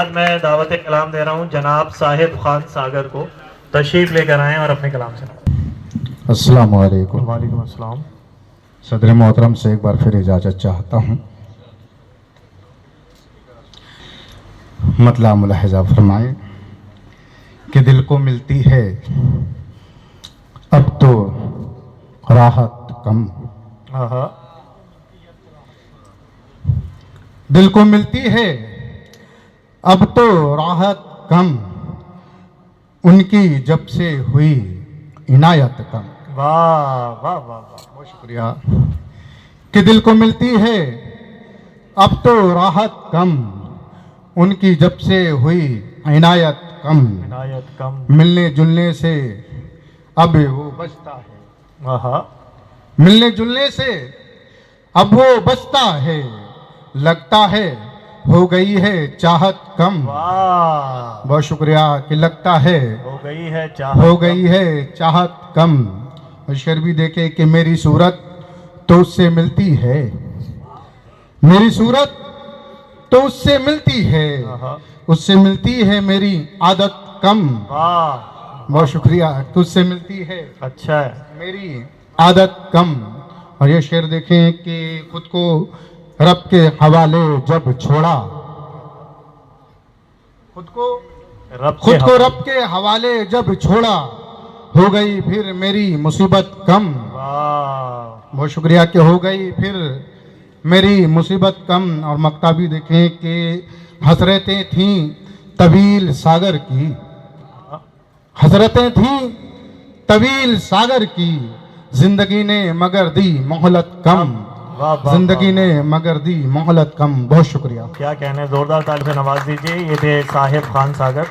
आज मैं दावत कलाम दे रहा हूँ जनाब साहिब खान सागर को। तशरीफ़ लेकर आएँ और अपने कलाम सुनाएं। अस्सलाम वालेकुम। वालेकुम अस्सलाम। सदर मोहतरम से एक बार फिर इजाज़त चाहता हूँ। मतला मुलाहिज़ा फरमाएं कि दिल को मिलती है अब तो राहत कम, हाँ, दिल को मिलती है अब तो राहत कम, उनकी जब से हुई इनायत कम। वाह वाह वाह वाह। बहुत शुक्रिया। कि दिल को मिलती है अब तो राहत कम, उनकी जब से हुई इनायत कम, इनायत कम। मिलने जुलने से अब वो बचता है, हाँ, मिलने जुलने से अब वो बचता है, लगता है हो गई है चाहत कम। वाह। बहुत शुक्रिया। कि लगता है हो गई है हो गई है चाहत कम। और शेर भी देखे कि मेरी सूरत तो उससे मिलती है, मेरी सूरत तो उससे मिलती है, उससे मिलती है मेरी आदत कम। वाह। बहुत शुक्रिया। तुझसे मिलती है अच्छा है। मेरी आदत कम। और ये शेर देखें कि खुद को रब के हवाले जब छोड़ा, खुद को रब के हवाले जब छोड़ा, हो गई फिर मेरी मुसीबत कम। वाह। बहुत शुक्रिया। कि हो गई फिर मेरी मुसीबत कम। और मक्ता भी देखें कि हसरतें थीं तवील सागर की, हसरतें थीं तवील सागर की, जिंदगी ने मगर दी मोहलत कम। वाह वाह। जिंदगी ने मगर दी मोहलत कम। बहुत शुक्रिया। क्या कहने, जोरदार ताली से नवाज दीजिए। ये थे साहिब खान सागर।